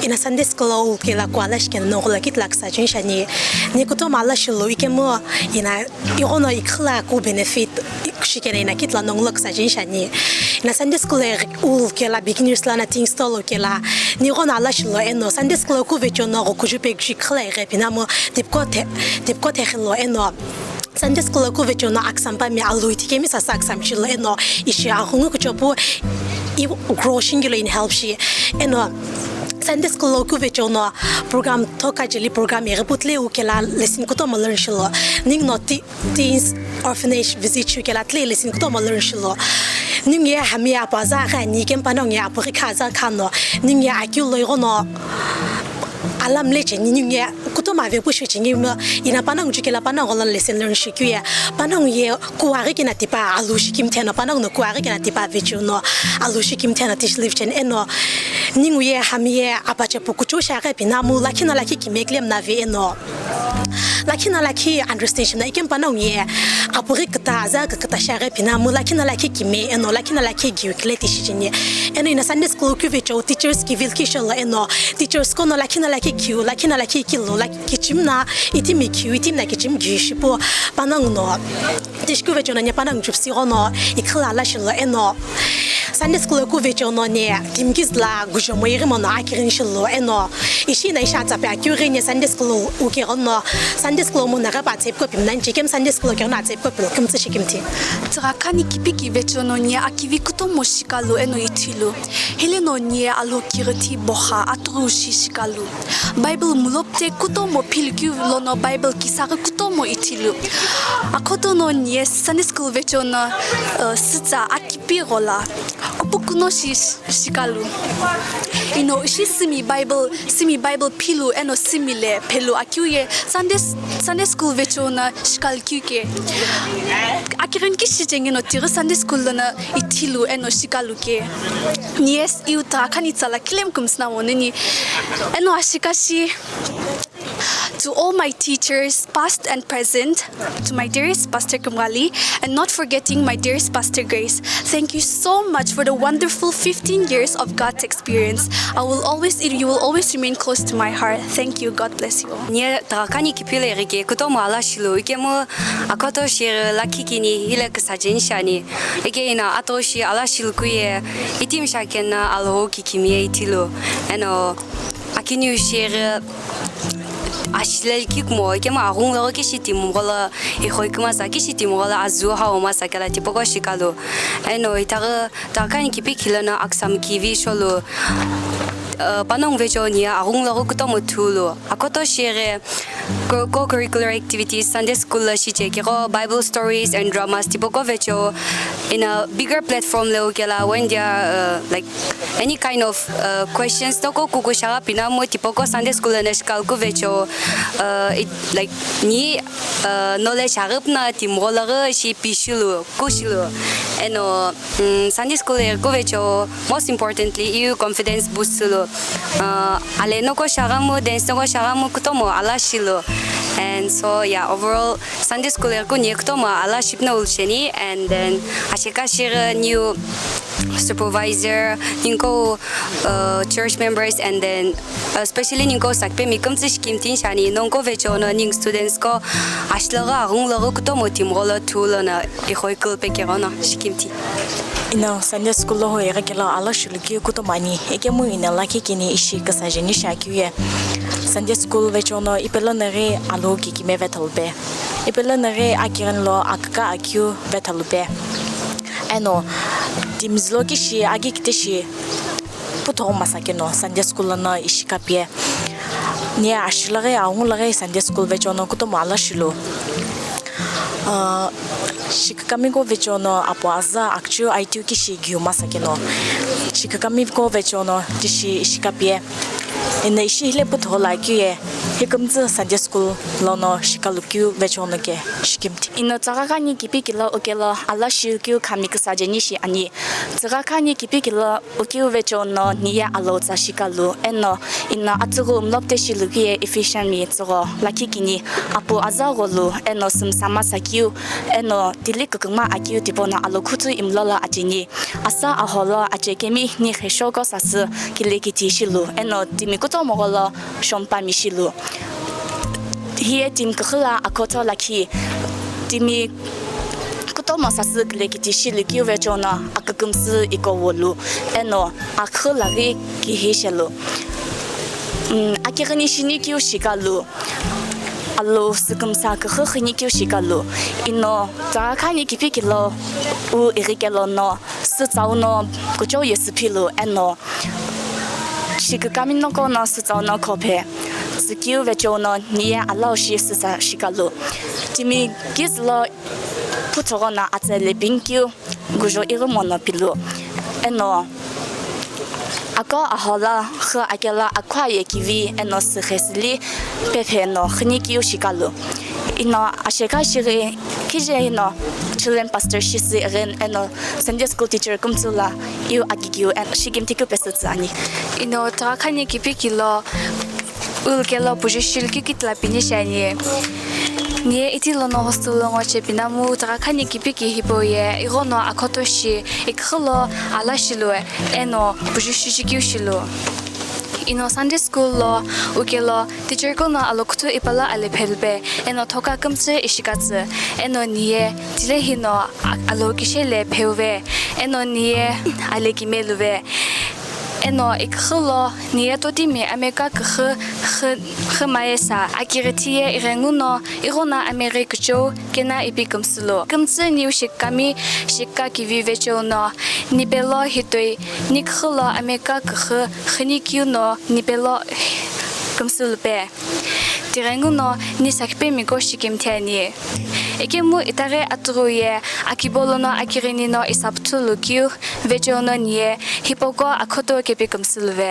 ina Sunday school ke la kwalash ke no la kit laksa jin shani ni kuto mala shilu ikemo ina irono ikla ku benefit shikene ina kit la no laksa jin shani ina Sunday school ul ke la beginners la na ting stolo ke la ni rona la shilu eno Sunday school ku vecho no ku jupe jikla repinamo dipkote khlo eno Sunday school ku vecho no aksampa mi aluiti ke mi sa saksam shilu eno ishi ahungu ku chopo I grow singular in help she eno Sunday school ku vecho no program toka jeli program e reputle u kela lesson ko to learn shilo ning no teens orphanage visit you kela tle lesson ko to learn shilo ning ya hamia pa za ga ni ken pa no ya po ka za kan no ning ya akyu lo no alam leche ni ya kuto ma ve pushe chingi ma ina panang jikela panang on lesson learn shikuya panang ye kuari kina tipa alushi kim tena panang no kuari kina tipa vecho no alushi kim tena tish live chen eno ningu ye hamie apache pukucho share pinamu lakina laki kimeklem na ve eno lakina laki understand na ikem panang ye apuri kata za kata share pinamu lakina laki kime eno lakina laki giukleti shijinye eno ina Sunday school ku vecho teachers ki vilkishala eno teachers kono lakina laki kiu lakina laki kilo laki kichimna itimi kiu itimna kichim gishipo panang no tishku vecho na panang jupsi ono ikla la shilla eno Sunday school ku vecho no ne timgizla gujomoyire mono akirin shillo eno ishi na isha tsape akure ne Sunday school u ke ono Sunday school mo na ba tsep ko pimnan jikem Sunday school ke na tsep ko pim tsi kimti Tüghakhani kiphi vecho no ne akivi kuto moshikalu eno itilo hele no ne alo kirti boha atru shishikalu Bible mulopte kuto mo pilku lono Bible kisara kuto mo itilo akoto no ne Sunday school vecho no sitsa akipi rola kupukuno shikalu ino simi Bible pilu eno simile pelu akuye Sunday school vecho na shikal kyuke akiren kishi jengino tiro Sunday school na itilu eno shikalu ke nies Tüghakhani tsala klem kumsna woneni eno ashikashi To all my teachers, past and present, to my dearest Pastor Kumali, and not forgetting my dearest Pastor Grace, thank you so much for the wonderful 15 years of God's experience. You will always remain close to my heart. Thank you. God bless you all. Nie Tüghakhani kipile rige kuto mo ala shilu ike mo akoto shir laki kini hile kasajen shani ike ina ato shi ala shilu kuye itim shaken na alo kikimie itilo eno akinu shir ashilel kikmo ike mo arung lo kishiti mo gola ihoi kuma sa kishiti mo gola azu ha o masa kala tipo ko shikalo eno itara Tüghakhani kipi kilana aksam kivi sholo panong vejo niya arung lo kuto mo tulo akoto shire co-curricular activities Sunday school la shiche kiro Bible stories and dramas tipo ko vejo in a bigger platform lo kela when there like any kind of questions to ko kukusha pinamo tipo ko Sunday school na shkal ko vejo it like ni knowledge harap na timrola shi pishilu kushilo eno Sunday school ko vejo most importantly you confidence boost lo aleno ko shagamo dance ko shagamo kutomo ala shilo and so yeah overall Sunday school ko ni kutomo ala shipna ulsheni and then ashika shira new supervisor ninko church members and then especially ninko sakpe mikum tshkim tin shani nonko vecho no ning students ko ashlaga arunglago kutomo timrola tulona ihoikul pekerona shikimti ina Sunday school ho era kela ala shulki kutomani ekemu ina laki kini ishi kasajeni shakiye Sunday school vechono ipelonere alogi ki mevetalbe ipelonere akiran lo akka akyu vetalbe eno timzlo ki shi agi kiteshi puto masakeno Sunday school na ishi kapie ni ashlare aungulare Sunday school vechono kutomo ala shilo shikakami ko vechono apaza akchu aitu ki shigyu masakeno shikakami ko vechono tishi shikapie ina ishi le putho la kye hikumzu Sunday school lono shikalukyu vechonoke shikimti ino Tüghakhani kiphi kilo okelo Allah shilkyu khamik sajeni shi ani Tüghakhani kiphi kilo okyu vechono niya aloza shikalu eno inna atsugo umlopte shilukye efficiently tsogo lakikini apo azagolu eno sum samasakyu eno dilikukma akyu tipona alokhutu imlola ajini asa ahola ajekemi ni kheshoko sasu kilekiti shilu eno timikuto mogolo shompa mishilu hiye tim khla akoto laki timi kutomo sasu kilekiti shilu kyuvechona akakumsu ikowolu eno akhla ri kihishelu akirani shinikyu shikalu allo sukumsa khkhni kyu shikalu ino Tüghakhani kiphi kilo u irikelo no su no kujo yesipilo eno shikakamin no kono su no kope skyu vechono niya allo shi sa shikalu timi gizlo putogona atele binkyu gujo irmono pilo eno ako ahola kha akela akwaye kivi eno skhesli pepe no khnikyu shikalu ino asheka shiri kije ino children pastor shisi ren eno Sunday school teacher kumtsula yu akigyu and shigimtiku pesutsani ino Tüghakhani kiphi kilo ulkelo pujishilki kitla pinishani nie itilo no hostel ngo chepinamu Tüghakhani kiphi ki hiboye igono akotoshi ikhlo alashilu eno pujishishikyu shilu ino Sunday school lo ukelo teacher ko no aloktu ipala alephelbe eno thoka kamse ishikatse eno nie dilehino alokishele pheuve eno nie alekimeluve eno ikhlo nie totimi ameka khmaesa akiritie irenguno irona amerikcho kena ipikamslo kamse niu shikami shikka kivivecho no nibelo hitoi nikhlo ameka khnikyu no nibelo kamsulpe tirenguno ni sakpe miko shikimthani ekemu itare atruye akibolono akirinino isaptulukyu vechono nie hipoko akhoto kepikamsulve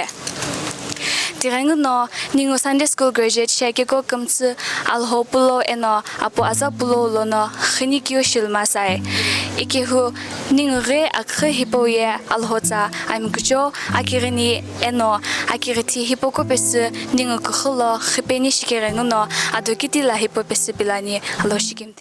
tirenguno ningo Sunday school graduate shekeko kamtsu alhopulo eno apo azapulo lono khnikyu shilmasai ikihu ningre akhe hipoye alhoza amkujo akirini eno akiriti hipoko pes ningo kholo khipeni shikerenguno adokiti la hipopes bilani aloshikimti